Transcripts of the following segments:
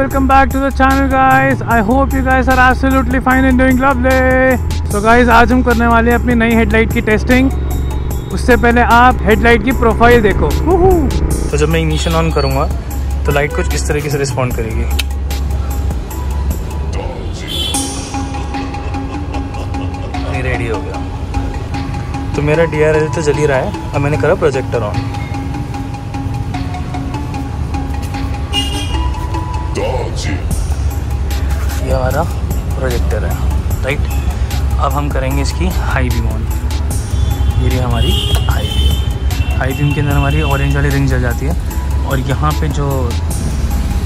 welcome back to the channel guys. I hope you guys are absolutely fine and doing lovely. So guys, आज हम करने वाले हैं अपनी नई हेडलाइट की टेस्टिंग। उससे पहले आप हेडलाइट की प्रोफाइल देखो। तो जब मैं इग्निशन ऑन करूँगा तो लाइट कुछ इस तरीके से रिस्पॉन्ड करेगी। ये रेडी हो गया। तो मेरा DRL तो जल ही रहा है। अब मैंने करा प्रोजेक्टर ऑन। ये हमारा प्रोजेक्टर है, राइट। अब हम करेंगे इसकी हाई बीम ऑन। ये रही हमारी हाई बीम। हाई बीम के अंदर हमारी ऑरेंज वाली रिंग जल जाती है और यहाँ पे जो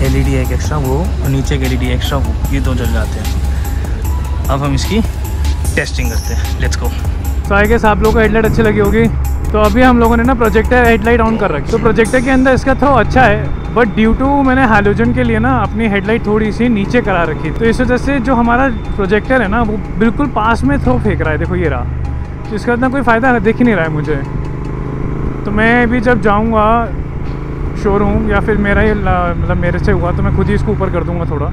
LED है एक एक्स्ट्रा वो और नीचे की LED एक्स्ट्रा वो, ये दो जल जाते हैं। अब हम इसकी टेस्टिंग करते हैं। Let's go. तो आई गेस आप लोगों को हेडलाइट अच्छी लगी होगी। तो अभी हम लोगों ने ना प्रोजेक्टर हेडलाइट ऑन कर रखी। तो प्रोजेक्टर के अंदर इसका थ्रो अच्छा है, बट ड्यू टू मैंने हैलोजन के लिए ना अपनी हेडलाइट थोड़ी सी नीचे करा रखी। तो इस वजह से जो हमारा प्रोजेक्टर है ना वो बिल्कुल पास में थ्रो फेंक रहा है। देखो ये रहा। तो इसका इतना कोई फ़ायदा दिख नहीं रहा है मुझे। तो मैं भी जब जाऊँगा शोरूम या फिर मेरा ये मतलब मेरे से हुआ तो मैं खुद ही इसको ऊपर कर दूँगा थोड़ा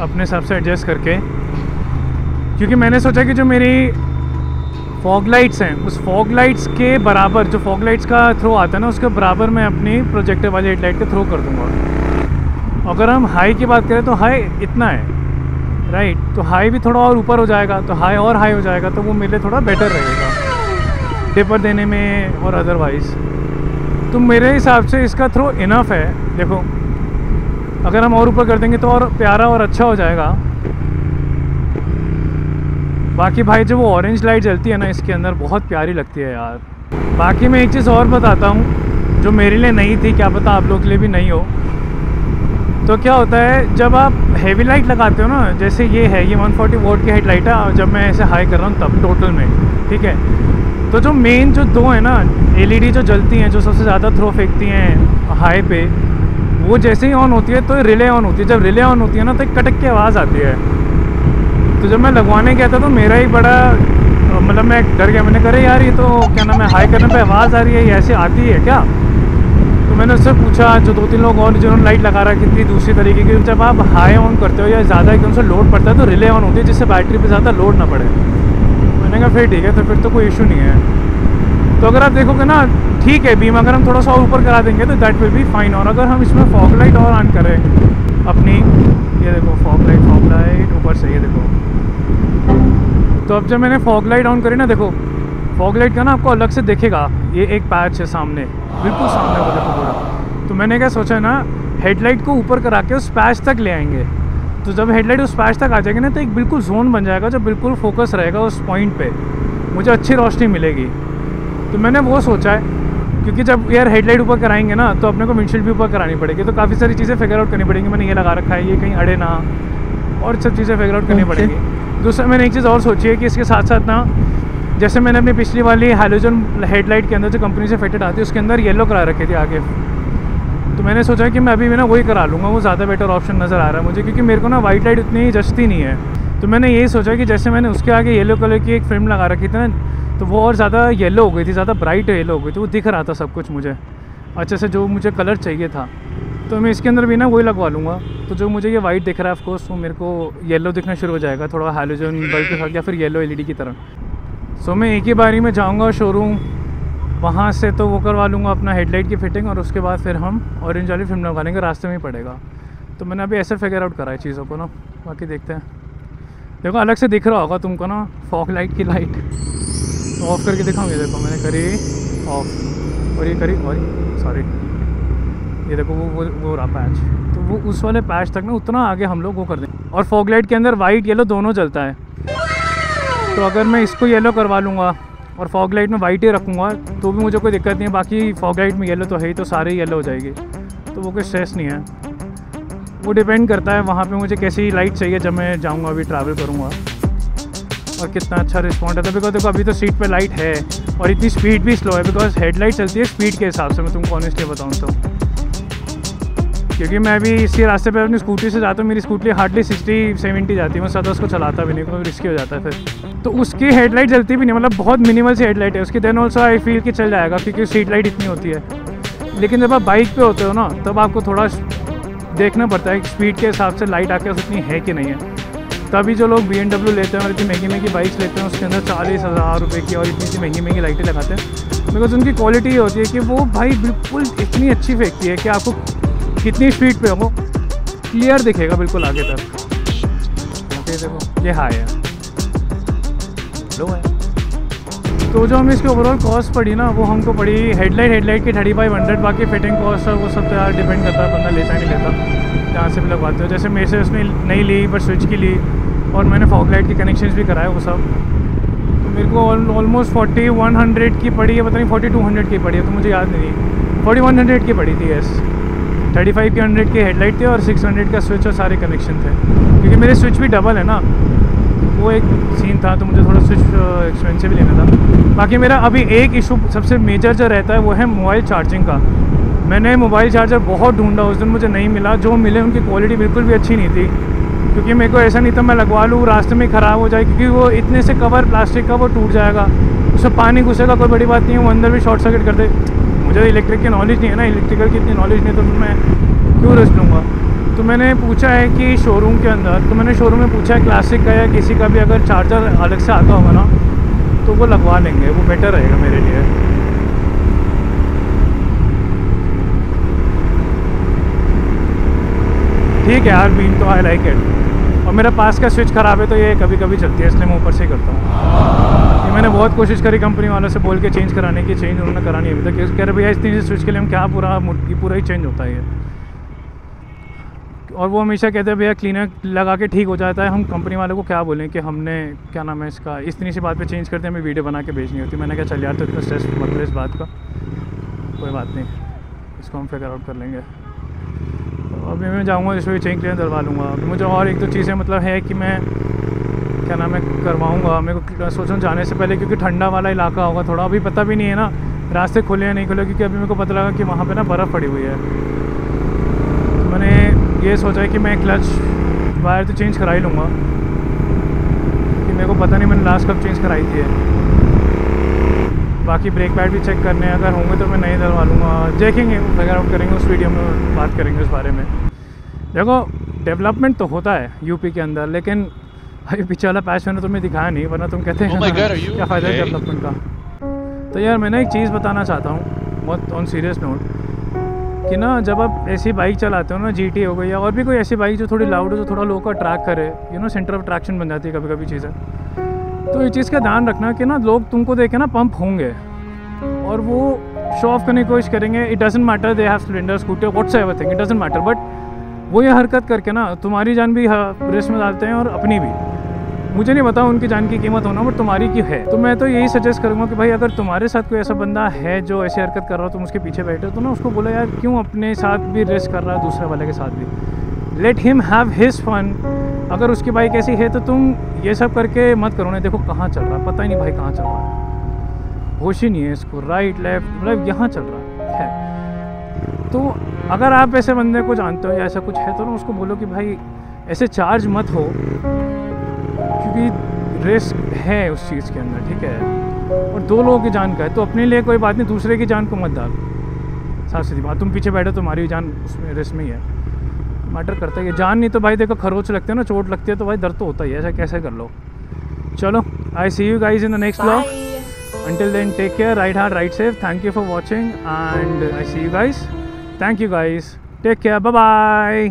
अपने हिसाब से एडजस्ट करके। क्योंकि मैंने सोचा कि जो मेरी फॉग लाइट्स हैं उस फॉग लाइट्स के बराबर, जो फॉग लाइट्स का थ्रो आता है ना उसके बराबर मैं अपनी प्रोजेक्टर वाली हेडलाइट का थ्रो कर दूंगा। अगर हम हाई की बात करें तो हाई इतना है, राइट। तो हाई भी थोड़ा और ऊपर हो जाएगा, तो हाई और हाई हो जाएगा, तो वो मेरे लिए थोड़ा बेटर रहेगा टेपर देने में और अदरवाइज़। तो मेरे हिसाब से इसका थ्रो इनफ है। देखो अगर हम और ऊपर कर देंगे तो और प्यारा और अच्छा हो जाएगा। बाकी भाई जो वो ऑरेंज लाइट जलती है ना इसके अंदर बहुत प्यारी लगती है यार। बाकी मैं एक चीज़ और बताता हूँ जो मेरे लिए नहीं थी, क्या पता आप लोग के लिए भी नहीं हो। तो क्या होता है जब आप हेवी लाइट लगाते हो ना, जैसे ये है, ये 140 वोल्ट की हेडलाइट है। जब मैं ऐसे हाई कर रहा हूँ तब टोटल में, ठीक है। तो जो मेन जो दो है ना LED जो जलती हैं, जो सबसे ज़्यादा थ्रो फेंकती हैं हाई पे, वो जैसे ही ऑन होती है तो रिले ऑन होती है। जब रिले ऑन होती है ना तो एक कटक की आवाज़ आती है। तो जब मैं लगवाने गया था तो मेरा ही बड़ा मतलब मैं डर गया। मैंने कहा यार ये तो क्या नाम है, हाई करने पे आवाज़ आ रही है, ये ऐसे आती है क्या। तो मैंने उससे पूछा जो 2-3 लोग और जिन्होंने लाइट लगा रखी थी दूसरी तरीके की, जब आप हाई ऑन करते हो या ज़्यादा एकदम से लोड पड़ता है तो रिले ऑन होती है जिससे बैटरी पे ज़्यादा लोड ना पड़े। मैंने कहा फिर ठीक है, तो फिर तो कोई इशू नहीं है। तो अगर आप देखोगे ना ठीक है बीम अगर हम थोड़ा सा और ऊपर करा देंगे तो दैट विल बी फाइन। और अगर हम इसमें फॉग लाइट और ऑन करें अपनी, ये देखो फॉग लाइट ऊपर से, ये देखो। तो अब जब मैंने फॉग लाइट ऑन करी ना, देखो फॉग लाइट का ना आपको अलग से दिखेगा। ये एक पैच है सामने, बिल्कुल सामने वो देखो पूरा। तो मैंने क्या सोचा ना हेडलाइट को ऊपर करा के उस पैच तक ले आएंगे। तो जब हेडलाइट उस पैच तक आ जाएगी ना तो एक बिल्कुल जोन बन जाएगा जो बिल्कुल फोकस रहेगा उस पॉइंट पे, मुझे अच्छी रोशनी मिलेगी। तो मैंने वो सोचा है क्योंकि जब यार हेडलाइट ऊपर कराएंगे ना तो अपने को विंडशील्ड भी ऊपर करानी पड़ेगी। तो काफ़ी सारी चीज़ें फिगर आउट करनी पड़ेंगी। मैंने ये लगा रखा है, ये कहीं अड़े ना, और सब चीज़ें फिगर आउट करनी पड़ेंगी। दूसरा मैंने एक चीज़ और सोची है कि इसके साथ साथ ना जैसे मैंने अपनी पिछली वाली हैलोजन हेडलाइट के अंदर जो कंपनी से फिटेड आती है उसके अंदर येलो करा रखी थी आगे। तो मैंने सोचा कि मैं अभी भी ना वही करा लूँगा, वो ज़्यादा बेटर ऑप्शन नज़र आ रहा है मुझे, क्योंकि मेरे को ना वाइट लाइट उतनी जचती नहीं है। तो मैंने यही सोचा कि जैसे मैंने उसके आगे येलो कलर की एक फिल्म लगा रखी थी ना, तो वो और ज़्यादा येलो हो गई थी, ज़्यादा ब्राइट येलो हो गई थी, वो दिख रहा था सब कुछ मुझे अच्छे से जो मुझे कलर चाहिए था। तो मैं इसके अंदर भी ना वही लगवा लूँगा। तो जो मुझे ये वाइट दिख रहा है ऑफकोर्स वो मेरे को येलो दिखना शुरू हो जाएगा, थोड़ा हैलोजन बल्ब के साथ या फिर येलो LED की तरह। सो मैं एक ही बारी में जाऊँगा शोरूम, वहाँ से तो वो करवा लूँगा अपना हेडलाइट की फिटिंग, और उसके बाद फिर हम ऑरेंज वाली फिल्म लगवा लेंगे, रास्ते में ही पड़ेगा। तो मैंने अभी ऐसे फिगर आउट करा है चीज़ों को ना, बाकी देखते हैं। देखो अलग से दिख रहा होगा तुमको ना फॉग लाइट की लाइट, तो ऑफ़ करके दिखाऊंगी। देखो मैंने करी ऑफ और ये करी, और सॉरी ये देखो वो रहा पैच। तो वो उस वाले पैच तक ना उतना आगे हम लोग वो कर देंगे। और फॉग लाइट के अंदर वाइट येलो दोनों जलता है, तो अगर मैं इसको येलो करवा लूँगा और फॉग लाइट में वाइट ही रखूँगा तो भी मुझे कोई दिक्कत नहीं है। बाकी फॉग लाइट में येलो तो है ही, तो सारे येलो हो जाएगी, तो वो कोई स्ट्रेस नहीं है। वो डिपेंड करता है वहाँ पे मुझे कैसी लाइट चाहिए जब मैं जाऊँगा, अभी ट्रैवल करूँगा, और कितना अच्छा रिस्पॉन्ड आता है। बिकॉज देखो अभी तो सीट पे लाइट है और इतनी स्पीड भी स्लो है, बिकॉज हेडलाइट चलती है स्पीड के हिसाब से। मैं तुमको ऑनेस्टली बताऊँ तो, क्योंकि मैं भी इसी रास्ते पे अपनी स्कूटी से जाता हूँ, मेरी स्कूटी हार्डली 60-70 जाती है, मैं ज़्यादा उसको चलाता भी नहीं, क्योंकि रिस्की हो जाता है फिर। तो उसकी हेडलाइट जलती भी नहीं, मतलब बहुत मिनिमल सी हेडलाइट है उसकी। देन ऑल्सो आई फील कि चल जाएगा क्योंकि सीट लाइट इतनी होती है। लेकिन जब आप बाइक पे होते हो ना तब आपको थोड़ा देखना पड़ता है स्पीड के हिसाब से लाइट आके उतनी है कि नहीं है। तभी जो लोग BMW लेते हैं और इतनी महंगी महंगी बाइक्स लेते हैं उसके अंदर 40,000 रुपये की और इतनी सी महंगी महंगी लाइटें लगाते हैं, बिकॉज उनकी क्वालिटी ये होती है कि वो भाई बिल्कुल इतनी अच्छी फेंकती है कि आपको कितनी स्पीड पे हो क्लियर दिखेगा बिल्कुल आगे तक। ओके देखो ये हाई है, लो है। तो जो हमें इसकी ओवरऑल कॉस्ट पड़ी ना वो हमको पड़ी हेडलाइट की 3500, बाकी फिटिंग कॉस्ट है वो सब तो यार डिपेंड करता है, बंदा लेता नहीं लेता, जहाँ से भी लगवाते हो। जैसे मेरे से उसने नहीं ली पर स्विच की ली और मैंने फॉग लाइट के कनेक्शंस भी कराए वो सब, तो मेरे को ऑलमोस्ट 4100 की पड़ी है, पता नहीं 4200 की पड़ी है, तो मुझे याद नहीं, 4100 की पड़ी थी। यस 35 की 100 की हेडलाइट थी और 600 का स्विच और सारे कनेक्शन थे, क्योंकि मेरे स्विच भी डबल है ना, वो एक सीन था, तो मुझे थोड़ा स्विच एक्सपेंसिव लेना था। बाकी मेरा अभी एक इशू सबसे मेजर जो रहता है वो है मोबाइल चार्जिंग का। मैंने मोबाइल चार्जर बहुत ढूंढा, उस दिन मुझे नहीं मिला, जो मिले उनकी क्वालिटी बिल्कुल भी अच्छी नहीं थी, क्योंकि मेरे को ऐसा नहीं था मैं लगवा लूँ रास्ते में ख़राब हो जाए, क्योंकि वो इतने से कवर प्लास्टिक का वो टूट जाएगा, उसमें पानी घुसेगा, कोई बड़ी बात नहीं है, वो अंदर भी शॉर्ट सर्किट कर दे। मुझे इलेक्ट्रिक की नॉलेज नहीं है ना, इलेक्ट्रिकल की इतनी नॉलेज नहीं, तो मैं क्यों रिस्क लूँगा। तो मैंने पूछा है कि शोरूम के अंदर, तो मैंने शोरूम में पूछा है क्लासिक का या किसी का भी अगर चार्जर अलग से आता होगा ना तो वो लगवा लेंगे, वो बेटर रहेगा मेरे लिए। ठीक है यार, बीन तो आई लाइक इट। और मेरा पास का स्विच ख़राब है तो ये कभी कभी चलती है, इसलिए मैं ऊपर से ही करता हूँ। मैंने बहुत कोशिश करी कंपनी वालों से बोल के चेंज कराने की, चेंज उन्होंने करानी अभी तक। कह रहे भैया इतनी स्विच के लिए हम क्या पूरा ही चेंज होता है ये, और वो हमेशा कहते हैं भैया क्लीनर लगा के ठीक हो जाता है। हम कंपनी वालों को क्या बोलें कि हमने क्या नाम है इसका इतनी सी बात पे चेंज करते हैं, हमें वीडियो बना के भेजनी होती। मैंने कहा चल यार तो इतना स्ट्रेस मत ले इस बात का, कोई बात नहीं, इसको हम फिगर आउट कर लेंगे। तो अभी मैं जाऊँगा इसको चेंज क्लीनर डलवा लूँगा। मुझे और एक दो चीज़ें मतलब है कि मैं क्या नाम है करवाऊँगा, मेरे को सोचूँ जाने से पहले, क्योंकि ठंडा वाला इलाका होगा थोड़ा, अभी पता भी नहीं है ना रास्ते खुले या नहीं खुले, क्योंकि अभी मेरे को पता लगा कि वहाँ पर ना बर्फ़ पड़ी हुई है। तो मैंने ये सोचा है कि मैं क्लच वायर तो चेंज करा ही लूँगा, कि मेरे को पता नहीं मैंने लास्ट कब चेंज कराई थी। बाकी ब्रेक पैड भी चेक करने अगर होंगे तो मैं नहीं डलवा लूँगा, देखेंगे फिगर आउट करेंगे, उस वीडियो में बात करेंगे उस बारे में। देखो डेवलपमेंट तो होता है यूपी के अंदर, लेकिन अभी पीछे वाला पैच मैंने तुम्हें दिखाया नहीं, वरना तुम कहते हैं क्या फ़ायदा है डेवलपमेंट का। तो यार मैं ना एक चीज़ बताना चाहता हूँ बहुत ऑन सीरियस नोट, कि ना जब आप ऐसी बाइक चलाते हो ना, GT हो गई या और भी कोई ऐसी बाइक जो थोड़ी लाउड हो, जो थोड़ा लोगों को अट्रैक्ट करे, सेंटर ऑफ अट्रैक्शन बन जाती है कभी कभी चीज़ें, तो ये चीज़ का ध्यान रखना कि ना लोग तुमको देखे ना पंप होंगे और वो शो ऑफ करने की कोशिश करेंगे। It doesn't matter they have Splendor scooter whatsoever thing, it doesn't matter, but वो ये हरकत करके ना तुम्हारी जान भी रिस्क में डालते हैं और अपनी भी। मुझे नहीं पता उनकी जान की कीमत होना, बट तुम्हारी की है। तो मैं तो यही सजेस्ट करूँगा कि भाई अगर तुम्हारे साथ कोई ऐसा बंदा है जो ऐसी हरकत कर रहा हो, तुम उसके पीछे बैठे हो, तो ना उसको बोलो यार क्यों अपने साथ भी रिस्क कर रहा है, दूसरे वाले के साथ भी, let him have his fun. अगर उसकी बाइक ऐसी है तो तुम ये सब करके मत करो ना। देखो कहाँ चल रहा है, पता ही नहीं भाई कहाँ चल रहा है, होश ही नहीं है इसको, राइट लेफ्ट मतलब यहाँ चल रहा है। तो अगर आप ऐसे बंदे को जानते हो या ऐसा कुछ है तो ना उसको बोलो कि भाई ऐसे चार्ज मत हो, क्योंकि रिस्क है उस चीज़ के अंदर, ठीक है। और दो लोगों की जान का है तो अपने लिए कोई बात नहीं, दूसरे की जान को मत डाल। साफ सीधी बात, तुम पीछे बैठो तुम्हारी जान उसमें रिस्क में ही है, मैटर करता है। जान नहीं तो भाई देखो खरोच लगते हैं ना, चोट लगती है तो भाई दर्द तो होता ही है, ऐसा कैसे कर लो। चलो I see you guys in the next vlog, until then take care, ride hard, ride safe, thank you for watching and I see you guys, thank you guys, take care, bye bye.